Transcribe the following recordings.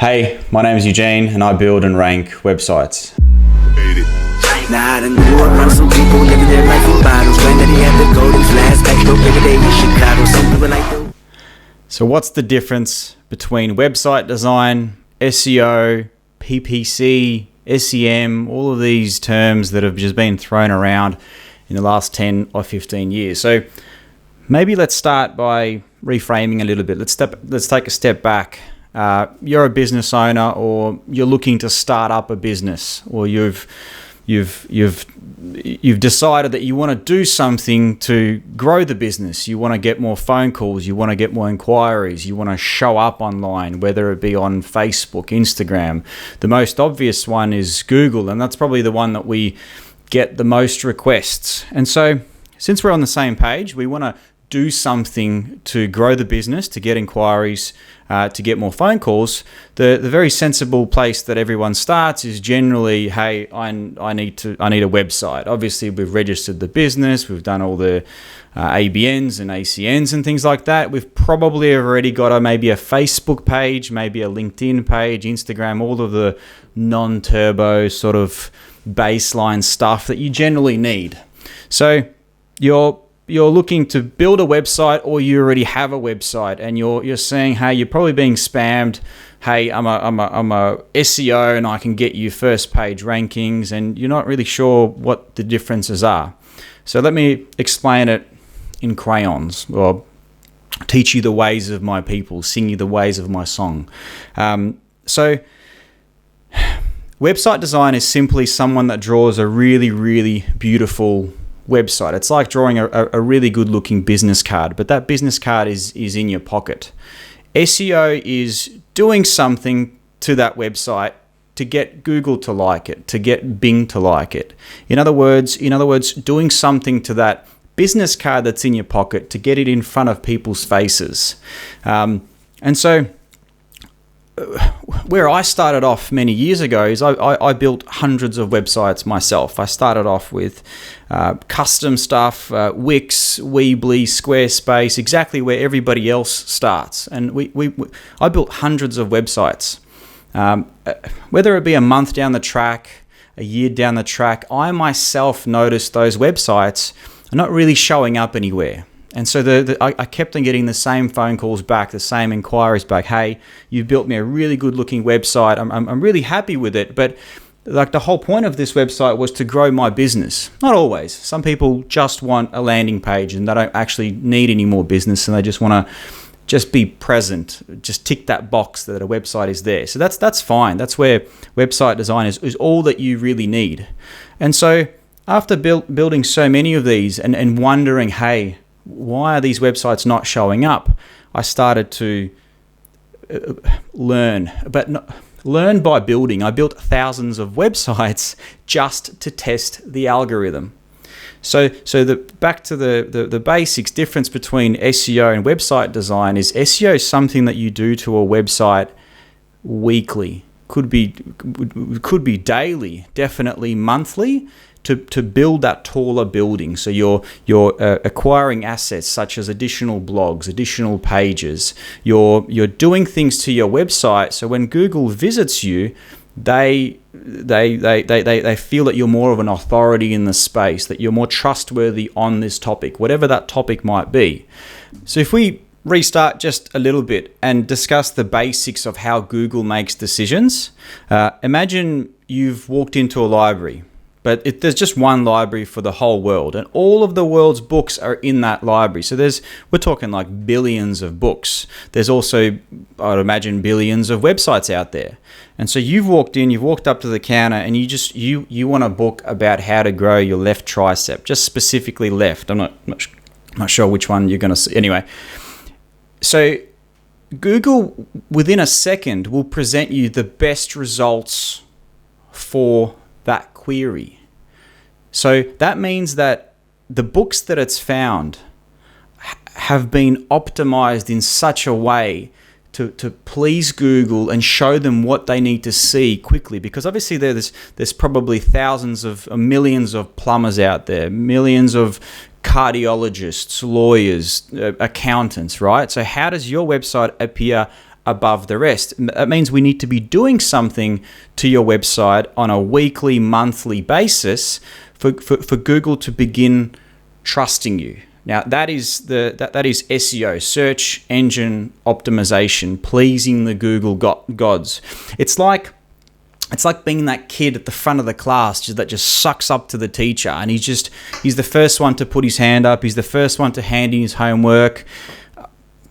Hey, my name is Eugene and I build and rank websites. Nah, I done grew around some people living their life in bottles. Granddaddy had the golden flask, back dope every day in Chicago. Some people like the... So what's the difference between website design, SEO, PPC, SEM, all of these terms that have just been thrown around in the last 10 or 15 years? So maybe let's start by reframing a little bit. Let's take a step back. You're a business owner, or you're looking to start up a business, or you've decided that you want to do something to grow the business. You want to get more phone calls, you want to get more inquiries, you want to show up online, whether it be on Facebook, Instagram. The most obvious one is Google, and that's probably the one that we get the most requests. And so since we're on the same page, we want to do something to grow the business, to get inquiries, to get more phone calls. The very sensible place that everyone starts is generally, hey, I need a website. Obviously, we've registered the business, we've done all the ABNs and ACNs and things like that. We've probably already got maybe a Facebook page, maybe a LinkedIn page, Instagram, all of the non-turbo sort of baseline stuff that you generally need. So you're looking to build a website, or you already have a website and you're saying, hey, you're probably being spammed. Hey, I'm a SEO and I can get you first page rankings, and you're not really sure what the differences are. So let me explain it in crayons, or teach you the ways of my people, sing you the ways of my song. So website design is simply someone that draws a really, really beautiful website. It's like drawing a really good looking business card, but that business card is in your pocket. SEO is doing something to that website to get Google to like it, to get Bing to like it. In other words, doing something to that business card that's in your pocket to get it in front of people's faces. And so where I started off many years ago is I built hundreds of websites myself. I started off with custom stuff, Wix, Weebly, Squarespace, exactly where everybody else starts. And I built hundreds of websites. Whether it be a month down the track, a year down the track, I myself noticed those websites are not really showing up anywhere. And so I kept on getting the same phone calls back, the same inquiries back. Hey, you built me a really good looking website. I'm really happy with it. But like, the whole point of this website was to grow my business. Not always. Some people just want a landing page and they don't actually need any more business, and they just want to just be present, just tick that box that a website is there. So that's fine. That's where website design is all that you really need. And so after building so many of these and wondering, hey, why are these websites not showing up? I started to learn by building. I built thousands of websites just to test the algorithm. So back to the basics. Difference between SEO and website design is SEO is something that you do to a website weekly. Could be daily, definitely monthly, to build that taller building. So you're acquiring assets such as additional blogs, additional pages. You're doing things to your website, so when Google visits you, they feel that you're more of an authority in the space, that you're more trustworthy on this topic, whatever that topic might be. So if we restart just a little bit and discuss the basics of how Google makes decisions. Imagine you've walked into a library, but there's just one library for the whole world, and all of the world's books are in that library. So we're talking like billions of books. There's also, I'd imagine, billions of websites out there. And so you've walked up to the counter, and you want a book about how to grow your left tricep, just specifically left. I'm not sure which one you're going to see. Anyway, so Google, within a second, will present you the best results for that query. So that means that the books that it's found have been optimized in such a way to please Google and show them what they need to see quickly, because obviously there's probably thousands of millions of plumbers out there, millions of cardiologists, lawyers, accountants, right? So how does your website appear above the rest. That means we need to be doing something to your website on a weekly, monthly basis for Google to begin trusting you. Now, that is SEO, search engine optimization, pleasing the Google gods. It's like being that kid at the front of the class that just sucks up to the teacher, and he's the first one to put his hand up. He's the first one to hand in his homework.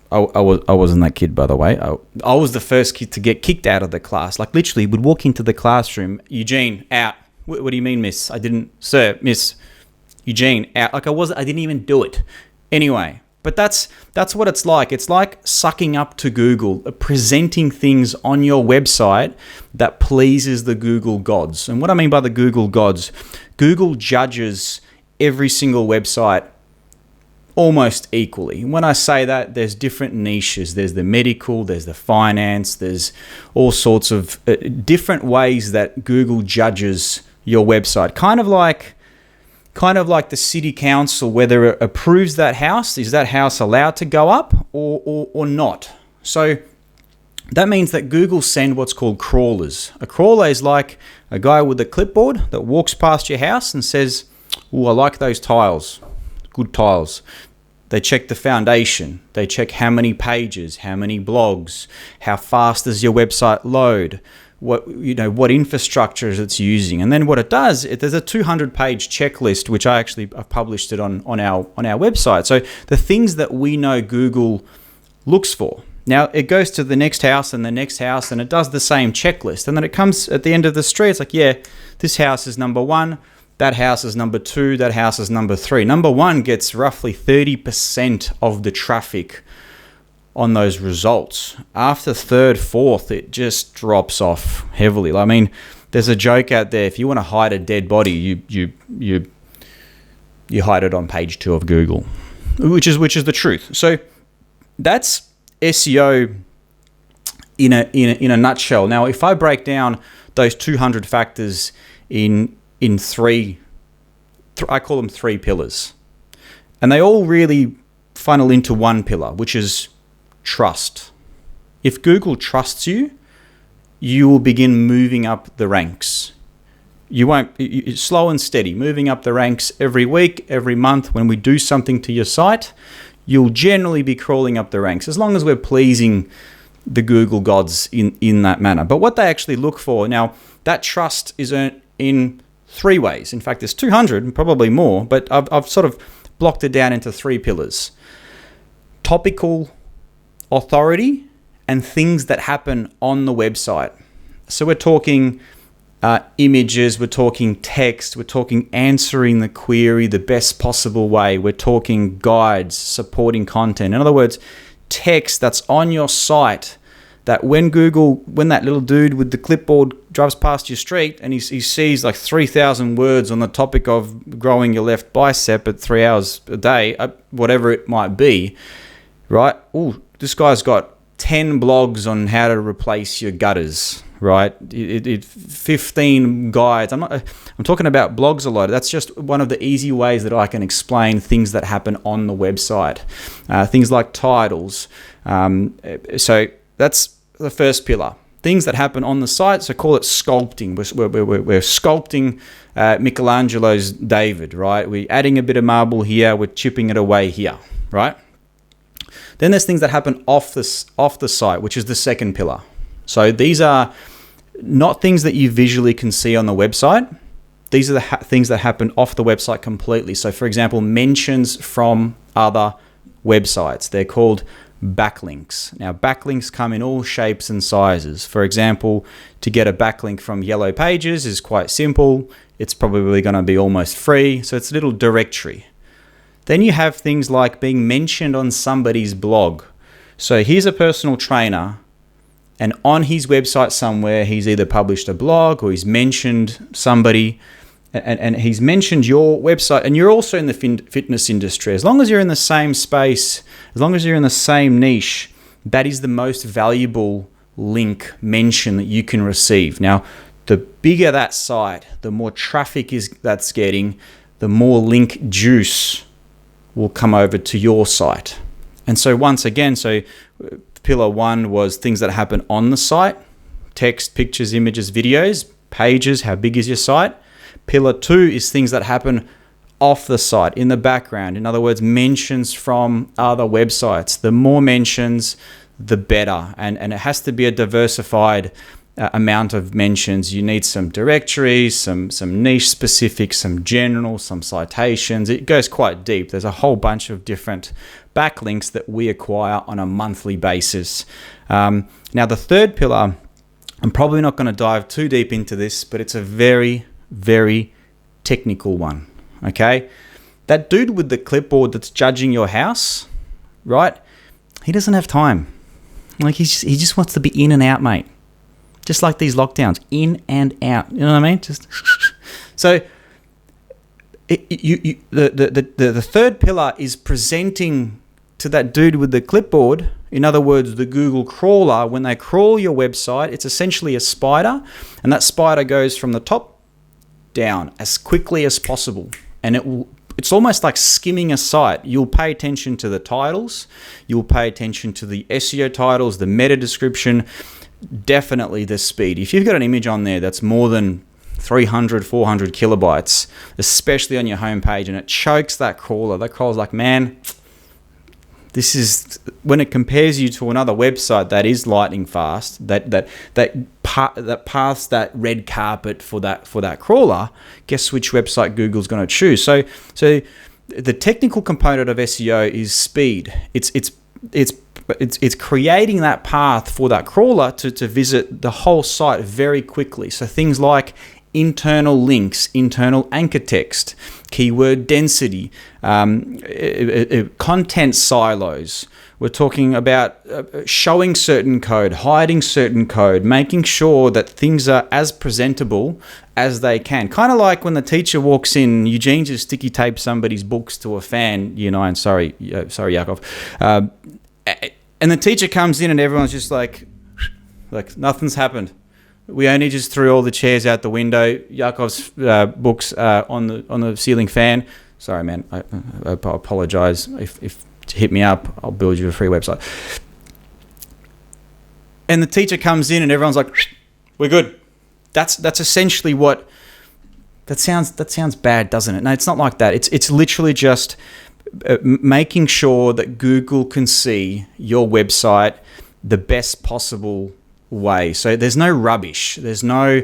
I wasn't that kid, by the way. I was the first kid to get kicked out of the class. Like, literally, would walk into the classroom, Eugene, out. What do you mean, miss? I didn't, sir, miss. Eugene, out. Like, I didn't even do it. Anyway, but that's what it's like. It's like sucking up to Google, presenting things on your website that pleases the Google gods. And what I mean by the Google gods, Google judges every single website almost equally. When I say that, there's different niches. There's the medical, there's the finance, there's all sorts of different ways that Google judges your website. Kind of like the city council, whether it approves that house. Is that house allowed to go up or not? So that means that Google send what's called crawlers. A crawler is like a guy with a clipboard that walks past your house and says, "Oh, I like those tiles. Good tiles." They check the foundation. They check how many pages, how many blogs, how fast does your website load, what infrastructure it's using. And then what it does, there's a 200-page checklist, which I've published it on our website. So the things that we know Google looks for. Now, it goes to the next house and the next house, and it does the same checklist. And then it comes at the end of the street. It's like, yeah, this house is number 1. That house is number 2. That house is number 3. Number 1 gets roughly 30% of the traffic on those results. After 3rd, 4th, it just drops off heavily. I mean, there's a joke out there. If you want to hide a dead body, you hide it on page 2 of Google, which is the truth. So that's SEO in a nutshell. Now, if I break down those 200 factors in 3, I call them 3 pillars, and they all really funnel into one pillar, which is trust. If Google trusts you, you will begin moving up the ranks. It's slow and steady, moving up the ranks every week, every month. When we do something to your site, you'll generally be crawling up the ranks, as long as we're pleasing the Google gods in that manner. But what they actually look for, now, that trust is earned in 3 ways. In fact, there's 200 and probably more, but I've sort of blocked it down into 3 pillars. Topical authority and things that happen on the website. So we're talking images, we're talking text, we're talking answering the query the best possible way. We're talking guides, supporting content. In other words, text that's on your site that when that little dude with the clipboard drives past your street and he sees like 3,000 words on the topic of growing your left bicep at 3 hours a day, whatever it might be, right? Oh, this guy's got 10 blogs on how to replace your gutters, right? 15 guides. I'm talking about blogs a lot. That's just one of the easy ways that I can explain things that happen on the website. Things like titles. So that's the first pillar. Things that happen on the site, so call it sculpting. We're sculpting Michelangelo's David, right? We're adding a bit of marble here, we're chipping it away here, right? Then there's things that happen off the site, which is the second pillar. So these are not things that you visually can see on the website. These are the things that happen off the website completely. So for example, mentions from other websites. They're called backlinks. Now, backlinks come in all shapes and sizes. For example, to get a backlink from Yellow Pages is quite simple. It's probably going to be almost free. So it's a little directory. Then you have things like being mentioned on somebody's blog. So here's a personal trainer, and on his website somewhere, he's either published a blog or he's mentioned somebody, and he's mentioned your website, and you're also in the fitness industry. As long as you're in the same space, as long as you're in the same niche, that is the most valuable link mention that you can receive. Now, the bigger that site, the more traffic that's getting, the more link juice will come over to your site. And so once again, pillar 1 was things that happen on the site: text, pictures, images, videos, pages, how big is your site. Pillar 2 is things that happen off the site, in the background. In other words, mentions from other websites. The more mentions, the better. And it has to be a diversified amount of mentions. You need some directories, some niche specific, some general, some citations. It goes quite deep. There's a whole bunch of different backlinks that we acquire on a monthly basis. Now, the third pillar, I'm probably not going to dive too deep into this, but it's a very, very technical one. Okay, that dude with the clipboard that's judging your house, right? He doesn't have time. Like he just wants to be in and out, mate. Just like these lockdowns, in and out. You know what I mean? Just so the third pillar is presenting to that dude with the clipboard. In other words, the Google crawler. When they crawl your website, it's essentially a spider, and that spider goes from the top down as quickly as possible. And it's almost like skimming a site. You'll pay attention to the titles. You'll pay attention to the SEO titles, the meta description, definitely the speed. If you've got an image on there that's more than 300, 400 kilobytes, especially on your homepage, and it chokes that crawler, that crawler's like, man, this is, when it compares you to another website that is lightning fast, that paths that red carpet for that crawler, guess which website Google's going to choose. So the technical component of SEO is speed. It's creating that path for that crawler to visit the whole site very quickly. So things like internal links, internal anchor text, keyword density, content silos. We're talking about showing certain code, hiding certain code, making sure that things are as presentable as they can. Kind of like when the teacher walks in, Eugene just sticky tapes somebody's books to a fan, and sorry, Yakov. And the teacher comes in and everyone's just like nothing's happened. We only just threw all the chairs out the window. Yakov's books on the ceiling fan. Sorry, man. I apologize. If to hit me up, I'll build you a free website. And the teacher comes in and everyone's like, we're good. That's essentially what that sounds bad, doesn't it? No, it's not like that. It's literally just making sure that Google can see your website the best possible way. So there's no rubbish. There's no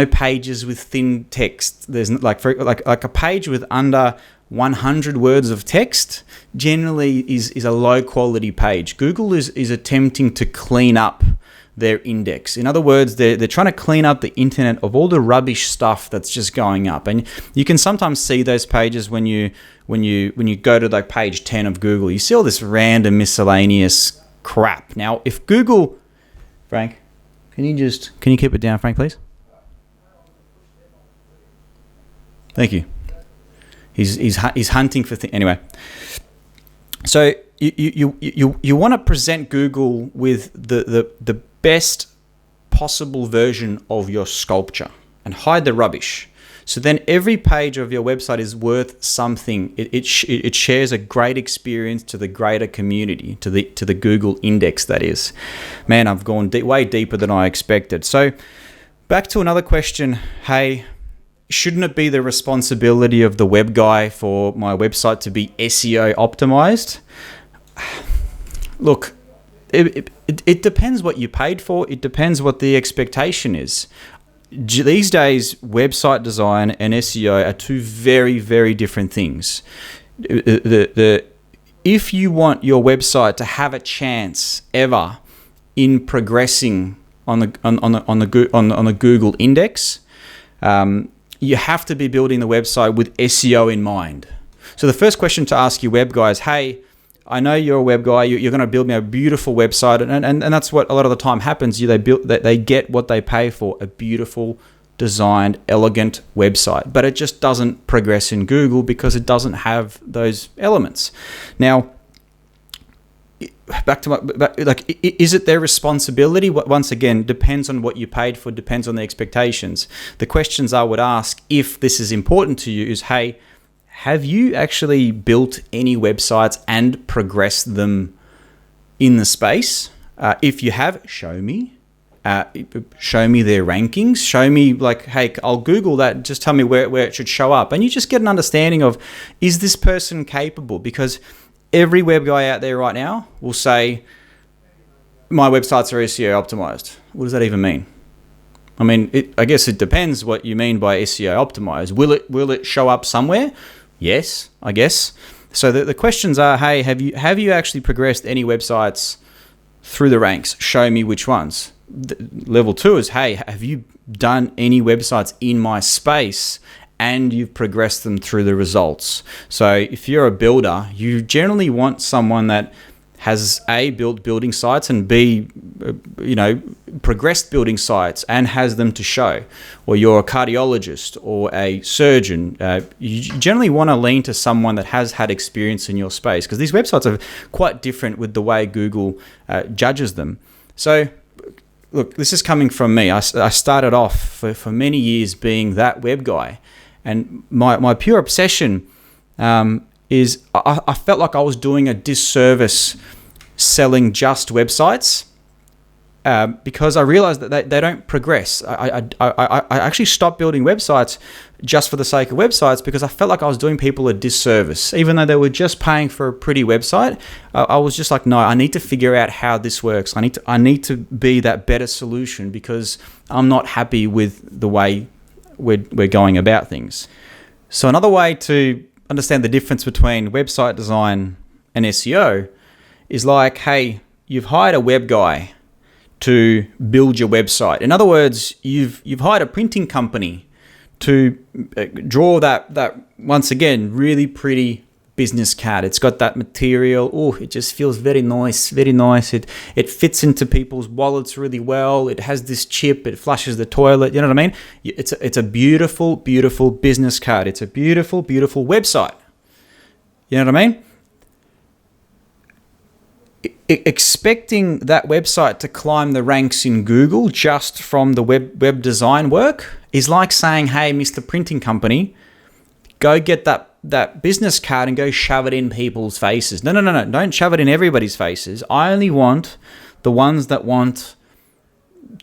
pages with thin text. There's like a page with under 100 words of text generally is a low quality page. Google is attempting to clean up their index. In other words, they're trying to clean up the internet of all the rubbish stuff that's just going up. And you can sometimes see those pages when you go to like page 10 of Google. You see all this random miscellaneous crap. Now, if Google, Frank, can you keep it down, Frank, please? Thank you. He's hunting for things. Anyway, so you want to present Google with the best possible version of your sculpture and hide the rubbish. So then every page of your website is worth something. It shares a great experience to the greater community, to the Google index, that is. Man, I've gone way deeper than I expected. So back to another question. Hey, shouldn't it be the responsibility of the web guy for my website to be SEO optimized? Look, it depends what you paid for. It depends what the expectation is. These days, website design and SEO are two very, very different things. If you want your website to have a chance ever in progressing on the Google index, you have to be building the website with SEO in mind. So the first question to ask your web guy is, hey, I know you're a web guy. You're going to build me a beautiful website, and that's what a lot of the time happens. They get what they pay for, a beautiful, designed, elegant website, but it just doesn't progress in Google because it doesn't have those elements. Now, is it their responsibility? Once again, depends on what you paid for, depends on the expectations. The questions I would ask if this is important to you is, hey, have you actually built any websites and progressed them in the space? If you have, show me. Show me their rankings. Show me like, hey, I'll Google that. Just tell me where it should show up. And you just get an understanding of, is this person capable? Because every web guy out there right now will say, my websites are SEO optimized. What does that even mean? I mean, I guess it depends what you mean by SEO optimized. Will it show up somewhere? Yes, I guess. So the questions are, hey, have you actually progressed any websites through the ranks? Show me which ones. Level 2 is, hey, have you done any websites in my space and you've progressed them through the results? So if you're a builder, you generally want someone that has A, built building sites, and B, progressed building sites and has them to show. Or you're a cardiologist or a surgeon. You generally want to lean to someone that has had experience in your space, because these websites are quite different with the way Google judges them. So look, this is coming from me. I started off for many years being that web guy, and my pure obsession is I felt like I was doing a disservice selling just websites because I realized that they don't progress. I actually stopped building websites just for the sake of websites because I felt like I was doing people a disservice. Even though they were just paying for a pretty website, I was just like, no, I need to figure out how this works. I need to be that better solution because I'm not happy with the way we're going about things. So another way to understand the difference between website design and SEO is like, hey, you've hired a web guy to build your website. In other words, you've hired a printing company to draw that once again really pretty business card. It's got that material. Oh, it just feels very nice, very nice. It fits into people's wallets really well. It has this chip. It flushes the toilet. You know what I mean? It's a beautiful, beautiful business card. It's a beautiful, beautiful website. You know what I mean? Expecting that website to climb the ranks in Google just from the web design work is like saying, hey, Mr. Printing Company, go get that business card and go shove it in people's faces. No. Don't shove it in everybody's faces. I only want the ones that want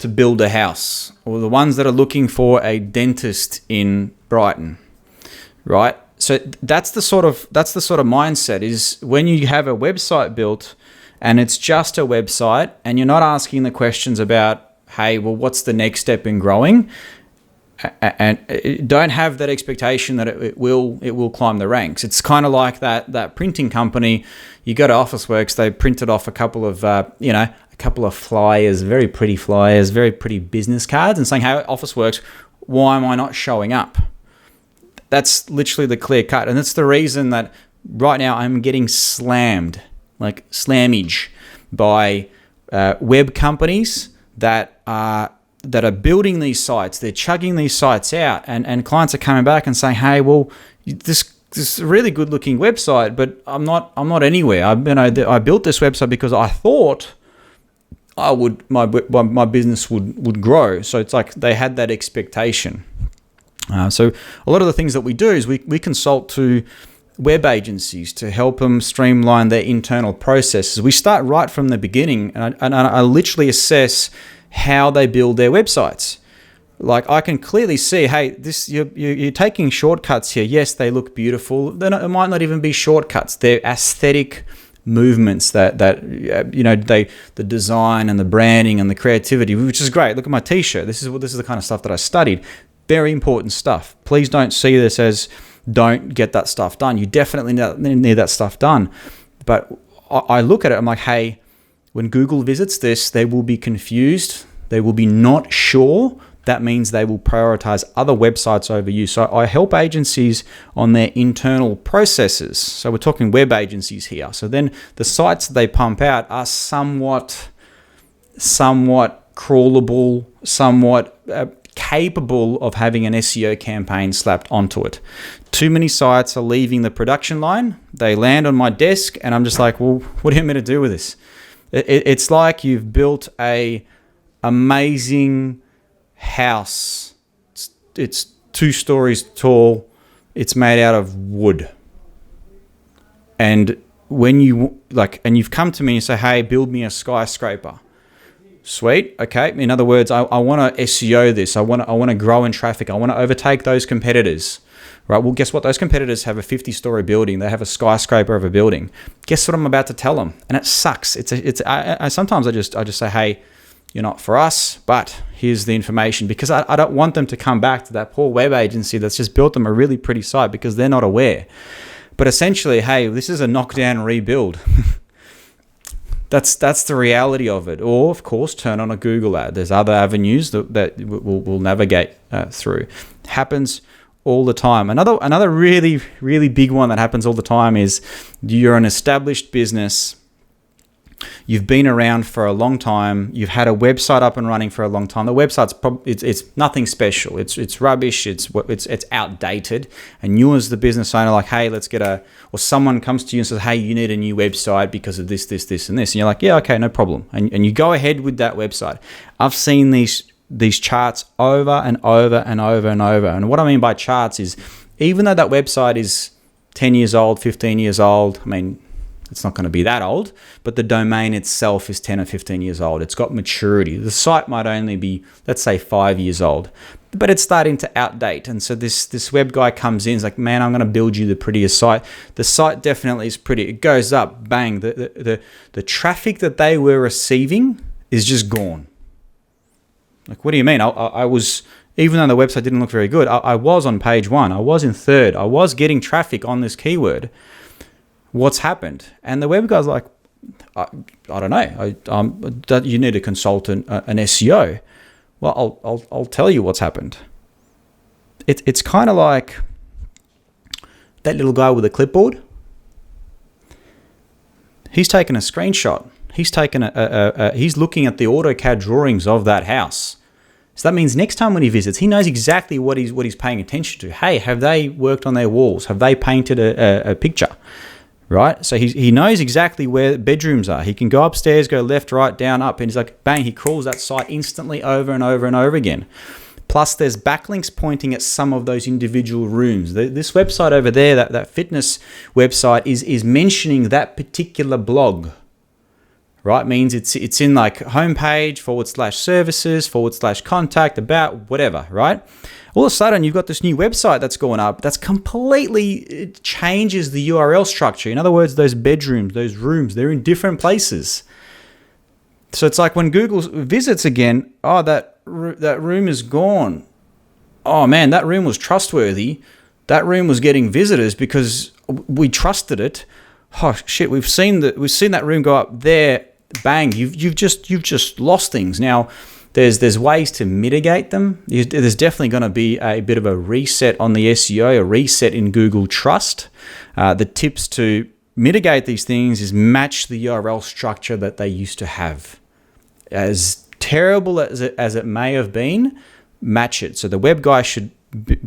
to build a house, or the ones that are looking for a dentist in Brighton, right? So that's the sort of mindset is when you have a website built and it's just a website and you're not asking the questions about, hey, well, what's the next step in growing? And don't have that expectation that it will climb the ranks. It's kind of like that printing company. You go to Officeworks, they printed off a couple of flyers, very pretty flyers, very pretty business cards, and saying, hey, Officeworks, why am I not showing up? That's literally the clear cut. And that's the reason that right now I'm getting slammed, like slammage, by web companies that are building these sites. They're chugging these sites out, and clients are coming back and saying, hey, well, this is a really good looking website, but I'm not anywhere. I built this website because I thought my business would grow. So it's like they had that expectation. So a lot of the things that we do is we consult to web agencies to help them streamline their internal processes. We start right from the beginning, and I literally assess how they build their websites. Like I can clearly see, hey, this you're taking shortcuts here. Yes, they look beautiful. It might not even be shortcuts. They're aesthetic movements that the design and the branding and the creativity, which is great. Look at my t-shirt. This is the kind of stuff that I studied. Very important stuff. Please don't see this as don't get that stuff done. You definitely need that stuff done. But I look at it, I'm like, hey, when Google visits this, they will be confused. They will be not sure. That means they will prioritize other websites over you. So I help agencies on their internal processes. So we're talking web agencies here. So then the sites they pump out are somewhat crawlable, somewhat capable of having an SEO campaign slapped onto it. Too many sites are leaving the production line. They land on my desk and I'm just like, well, what do you want me to do with this? It's like you've built a amazing house. It's 2 stories tall. It's made out of wood. And when you've come to me and say, hey, build me a skyscraper. Sweet. Okay. In other words, I want to SEO this. I want to grow in traffic. I want to overtake those competitors. Right. Well, guess what? Those competitors have a 50-story building. They have a skyscraper of a building. Guess what I'm about to tell them? And it sucks. Sometimes I just say, hey, you're not for us, but here's the information, because I don't want them to come back to that poor web agency that's just built them a really pretty site because they're not aware. But essentially, hey, this is a knockdown rebuild. That's the reality of it. Or, of course, turn on a Google ad. There's other avenues that we'll navigate through. Happens all the time. Another really, really big one that happens all the time is you're an established business. You've been around for a long time. You've had a website up and running for a long time. The website's it's nothing special. It's rubbish. It's outdated. And you as the business owner, like, hey, or someone comes to you and says, hey, you need a new website because of this, and this. And you're like, yeah, okay, no problem. And you go ahead with that website. I've seen these charts over and over and over and over. And what I mean by charts is, even though that website is 10 years old, 15 years old, I mean, it's not going to be that old, but the domain itself is 10 or 15 years old. It's got maturity. The site might only be, let's say, 5 years old, but it's starting to outdate. And so this web guy comes in, is like, man, I'm going to build you the prettiest site. The site definitely is pretty. It goes up, bang. The traffic that they were receiving is just gone. Like, what do you mean? I was, even though the website didn't look very good, I was on page 1. I was in 3rd. I was getting traffic on this keyword. What's happened? And the web guy's like, I don't know. You need to consult an SEO. Well, I'll tell you what's happened. It's kind of like that little guy with a clipboard. He's taken a screenshot. He's taken he's looking at the AutoCAD drawings of that house. So that means next time when he visits, he knows exactly what he's paying attention to. Hey, have they worked on their walls? Have they painted a picture? Right? So he knows exactly where bedrooms are. He can go upstairs, go left, right, down, up, and he's like, bang, he crawls that site instantly over and over and over again. Plus, there's backlinks pointing at some of those individual rooms. This website over there, that fitness website, is mentioning that particular blog. Right? Means it's in like homepage /services /contact about whatever, right? All of a sudden, you've got this new website that's going up that's it changes the URL structure. In other words, those bedrooms, those rooms, they're in different places. So it's like when Google visits again, oh, that room is gone. Oh man, that room was trustworthy. That room was getting visitors because we trusted it. Oh shit, we've seen that room go up there. Bang, you've just lost things. Now, there's ways to mitigate them. There's definitely going to be a bit of a reset on the SEO, a reset in Google trust. The tips to mitigate these things is match the URL structure that they used to have. As terrible as it may have been, match it. So the web guy should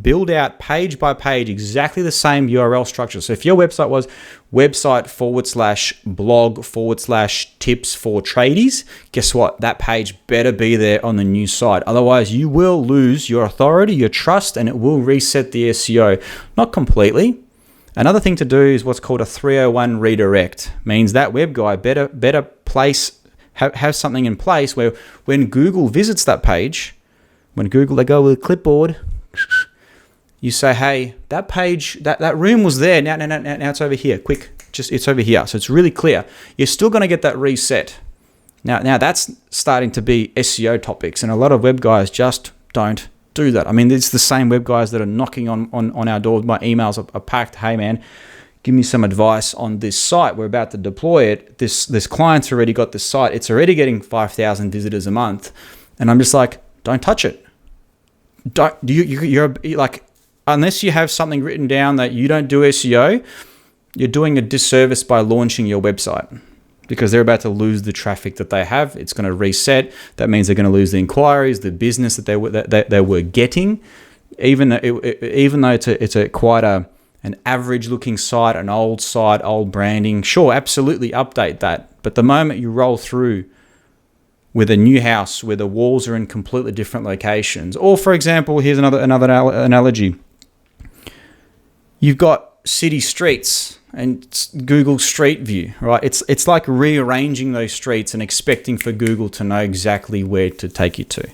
build out page by page exactly the same URL structure. So if your website was website /blog /tips for tradies, guess what? That page better be there on the new site. Otherwise, you will lose your authority, your trust, and it will reset the SEO. Not completely. Another thing to do is what's called a 301 redirect. Means that web guy better place have something in place where when Google visits that page, when Google, they go with a clipboard, you say, hey, that page, that room was there. Now it's over here. Quick, it's over here. So it's really clear. You're still going to get that reset. Now that's starting to be SEO topics, and a lot of web guys just don't do that. I mean, it's the same web guys that are knocking on our doors. My emails are packed. Hey, man, give me some advice on this site. We're about to deploy it. This client's already got this site. It's already getting 5,000 visitors a month, and I'm just like, don't touch it. You're like, unless you have something written down that you don't do SEO, you're doing a disservice by launching your website, because they're about to lose the traffic that they have. It's going to reset. That means they're going to lose the inquiries, the business that they were getting, even though it's quite an average looking site, an old site, old branding. Sure, absolutely update that. But the moment you roll through with a new house where the walls are in completely different locations. Or, for example, here's another analogy. You've got city streets, and Google Street View, right? It's like rearranging those streets and expecting for Google to know exactly where to take you to.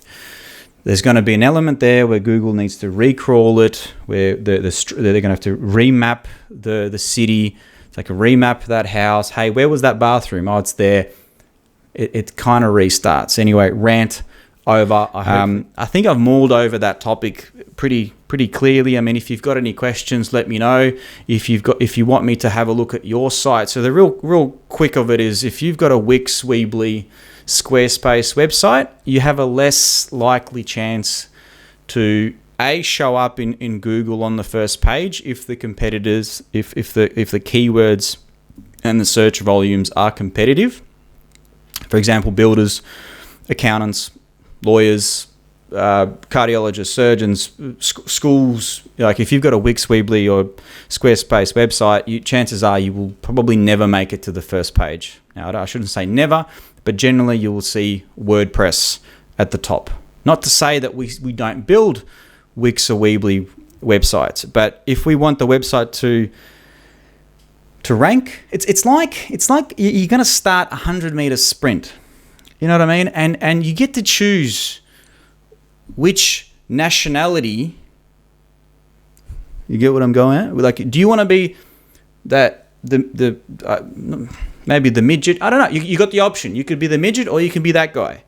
There's going to be an element there where Google needs to recrawl it, where they're going to have to remap the city. It's like a remap that house. Hey, where was that bathroom? Oh, it's there. It kind of restarts. Anyway, rant over. I think I've mauled over that topic pretty clearly. I mean, if you've got any questions, let me know. If you want me to have a look at your site. So the real quick of it is, if you've got a Wix, Weebly, Squarespace website, you have a less likely chance to show up in Google on the first page if the competitors, if the keywords and the search volumes are competitive. For example, builders, accountants, lawyers, cardiologists, surgeons, schools. Like if you've got a Wix, Weebly, or Squarespace website, chances are you will probably never make it to the first page. Now, I shouldn't say never, but generally you will see WordPress at the top. Not to say that we don't build Wix or Weebly websites, but if we want the website to rank, it's like you're going to start a 100-meter sprint. You know what I mean? And you get to choose which nationality. You get what I'm going at? Like, do you want to be maybe the midget? I don't know. You got the option. You could be the midget, or you can be that guy.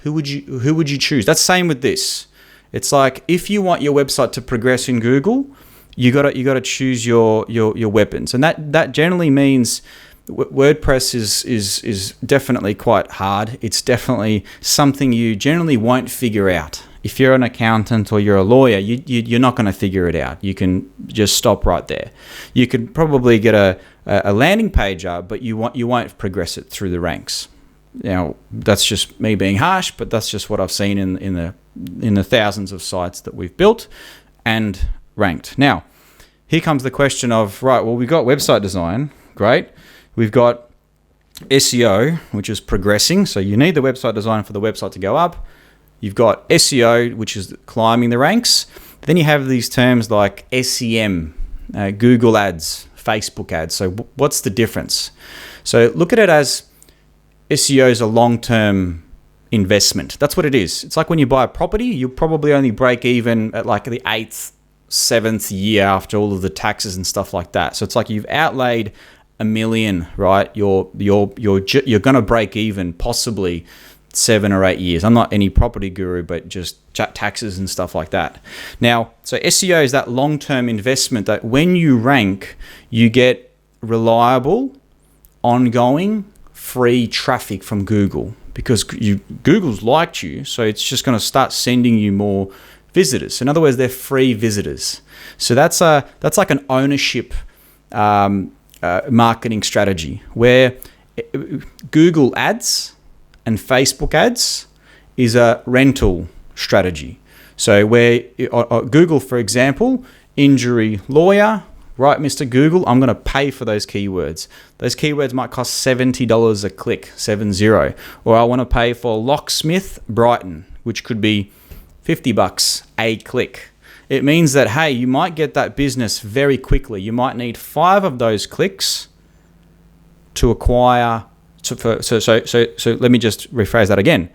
Who would you choose? That's the same with this. It's like, if you want your website to progress in Google, you got to choose your weapons, and that generally means WordPress is definitely quite hard. It's definitely something you generally won't figure out. If you're an accountant or you're a lawyer, you're not going to figure it out. You can just stop right there. You could probably get a landing page up, but you won't progress it through the ranks. Now, that's just me being harsh, but that's just what I've seen in the thousands of sites that we've built and ranked. Now, here comes the question of, right, well, we've got website design, great. We've got SEO, which is progressing. So you need the website design for the website to go up. You've got SEO, which is climbing the ranks. Then you have these terms like SEM, Google ads, Facebook ads. So what's the difference? So look at it as SEO is a long-term investment. That's what it is. It's like when you buy a property, you probably only break even at like the 8th, 7th year after all of the taxes and stuff like that. So it's like you've outlaid $1 million, right? You're going to break even possibly 7 or 8 years. I'm not any property guru, but just taxes and stuff like that. Now, so SEO is that long-term investment that when you rank, you get reliable, ongoing, free traffic from Google, because Google's liked you, so it's just going to start sending you more visitors. In other words, they're free visitors. So that's like an ownership marketing strategy, where Google ads and Facebook ads is a rental strategy. So where Google, for example, injury lawyer, right, Mr. Google, I'm going to pay for those keywords. Those keywords might cost $70 a click, 70. Or I want to pay for locksmith Brighton, which could be $50 a click. It means that, hey, you might get that business very quickly. You might need 5 of those clicks to acquire. So let me just rephrase that again.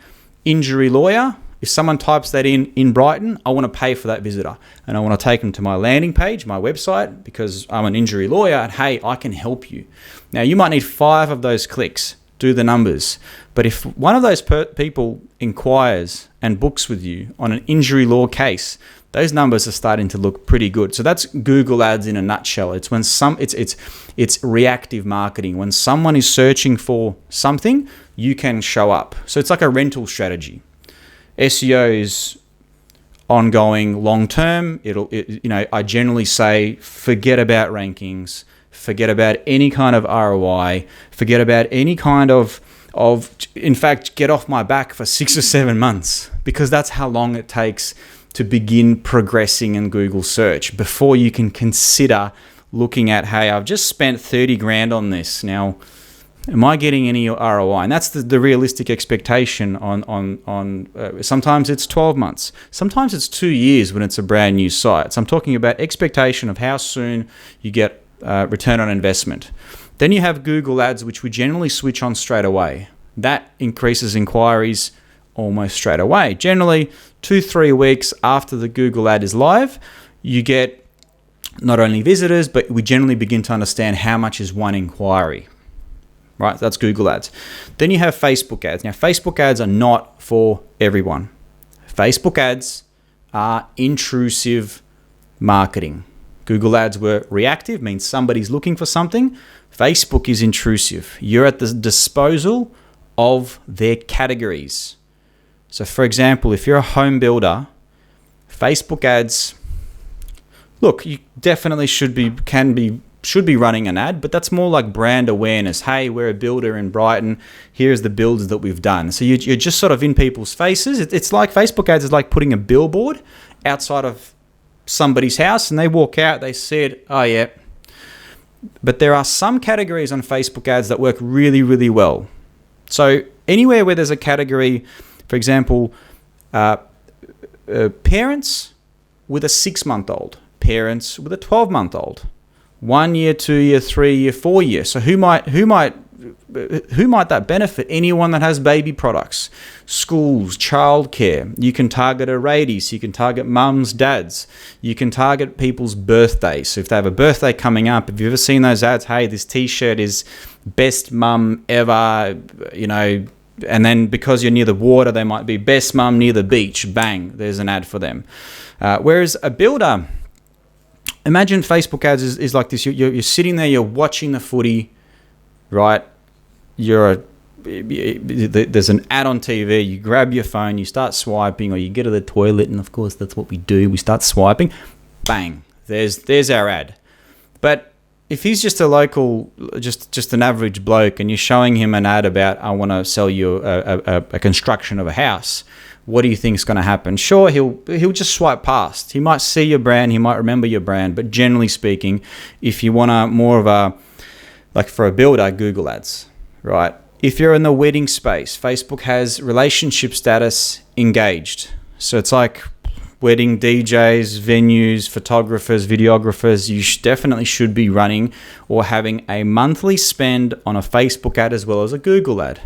Injury lawyer. If someone types that in Brighton, I want to pay for that visitor, and I want to take them to my landing page, my website, because I'm an injury lawyer, and hey, I can help you. Now, you might need 5 of those clicks. Do the numbers. But if one of those people inquires and books with you on an injury law case, those numbers are starting to look pretty good. So that's Google ads in a nutshell. It's when it's reactive marketing. When someone is searching for something, you can show up. So it's like a rental strategy. SEO is ongoing, long term. I generally say forget about rankings, forget about any kind of ROI, forget about any kind of in fact, get off my back for 6 or 7 months, because that's how long it takes to begin progressing in Google search before you can consider looking at, hey, I've just spent 30 grand on this. Now, am I getting any ROI? And that's the realistic expectation on sometimes it's 12 months. Sometimes it's 2 years when it's a brand new site. So I'm talking about expectation of how soon you get return on investment. Then you have Google Ads, which we generally switch on straight away. That increases inquiries almost straight away. Generally, 2-3 weeks after the Google ad is live, you get not only visitors, but we generally begin to understand how much is one inquiry. Right, that's Google Ads. Then you have Facebook ads. Now, Facebook ads are not for everyone. Facebook ads are intrusive marketing. Google ads were reactive, means somebody's looking for something. Facebook is intrusive. You're at the disposal of their categories. So, for example, if you're a home builder, Facebook ads, look, you definitely should be running an ad, but that's more like brand awareness. Hey, we're a builder in Brighton. Here's the builds that we've done. So you're just sort of in people's faces. It's like Facebook ads is like putting a billboard outside of somebody's house, and they walk out, they see it, oh yeah. But there are some categories on Facebook ads that work really, really well. So anywhere where there's a category, for example, parents with a 6-month-old, parents with a 12-month-old, 1 year, 2 year, 3 year, 4 year. So who might that benefit? Anyone that has baby products, schools, childcare. You can target a radius. You can target mums, dads. You can target people's birthdays. So if they have a birthday coming up, have you ever seen those ads? Hey, this T-shirt is best mum ever. You know, and then because you're near the water, they might be best mum near the beach. Bang, there's an ad for them. Whereas a builder, imagine Facebook ads is like this. You're sitting there, you're watching the footy, right? There's an ad on TV. You grab your phone, you start swiping, or you get to the toilet, and of course that's what we do. We start swiping. Bang, there's our ad. But if he's just a local, just an average bloke, and you're showing him an ad about, I want to sell you a construction of a house, what do you think is going to happen? Sure, he'll just swipe past. He might see your brand, he might remember your brand, but generally speaking, if you want a more of a, like for a builder, Google ads, right? If you're in the wedding space, Facebook has relationship status engaged. So it's like wedding DJs, venues, photographers, videographers. You definitely should be running or having a monthly spend on a Facebook ad as well as a Google ad,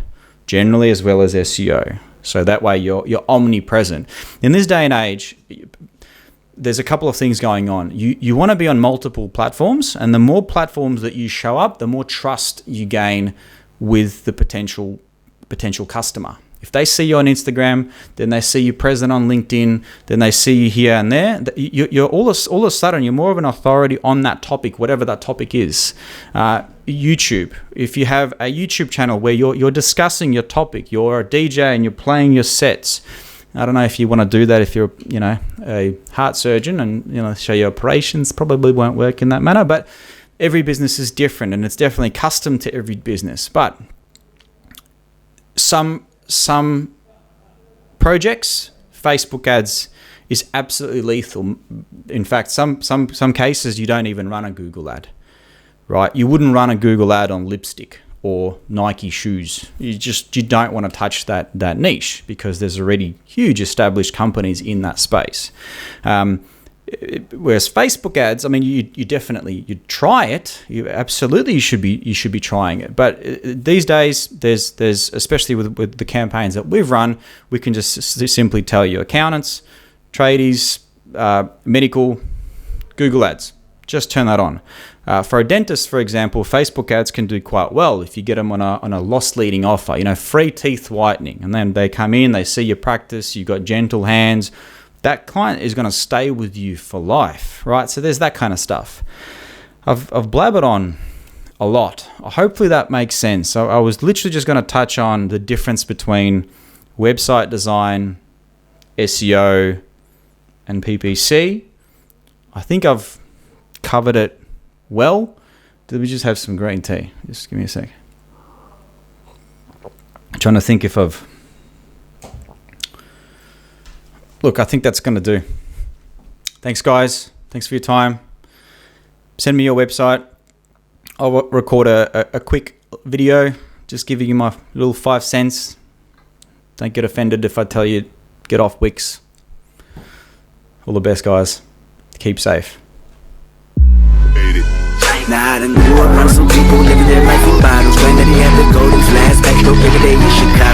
generally as well as SEO. So that way you're omnipresent. In this day and age, there's a couple of things going on. You want to be on multiple platforms, and the more platforms that you show up, the more trust you gain with the potential customer. If they see you on Instagram, then they see you present on LinkedIn, then they see you here and there. You're all of a sudden, you're more of an authority on that topic, whatever that topic is. YouTube. If you have a YouTube channel where you're discussing your topic, you're a DJ and you're playing your sets. I don't know if you want to do that if you're, a heart surgeon and, show your operations. Probably won't work in that manner, but every business is different and it's definitely custom to every business. But some projects, Facebook ads is absolutely lethal. In fact, some cases you don't even run a Google ad, right? You wouldn't run a Google ad on lipstick or Nike shoes. You don't want to touch that niche because there's already huge established companies in that space. Whereas Facebook ads, I mean, you try it. You should be trying it. But these days, there's especially with the campaigns that we've run, we can just simply tell you accountants, tradies, medical, Google ads. Just turn that on. For a dentist, for example, Facebook ads can do quite well if you get them on a loss leading offer. Free teeth whitening, and then they come in, they see your practice, you've got gentle hands. That client is going to stay with you for life, right? So there's that kind of stuff. I've blabbered on a lot. Hopefully that makes sense. So I was literally just going to touch on the difference between website design, SEO, and PPC. I think I've covered it well. Did we just have some green tea? Just give me a sec. I'm trying to think if I've... Look, I think that's going to do. Thanks, guys. Thanks for your time. Send me your website. I'll record a quick video, just giving you my little 5 cents. Don't get offended if I tell you get off Wix. All the best, guys. Keep safe. Now I done grew up around some people living their life in bottles. Granddaddy had the golden flask, back door every day in Chicago.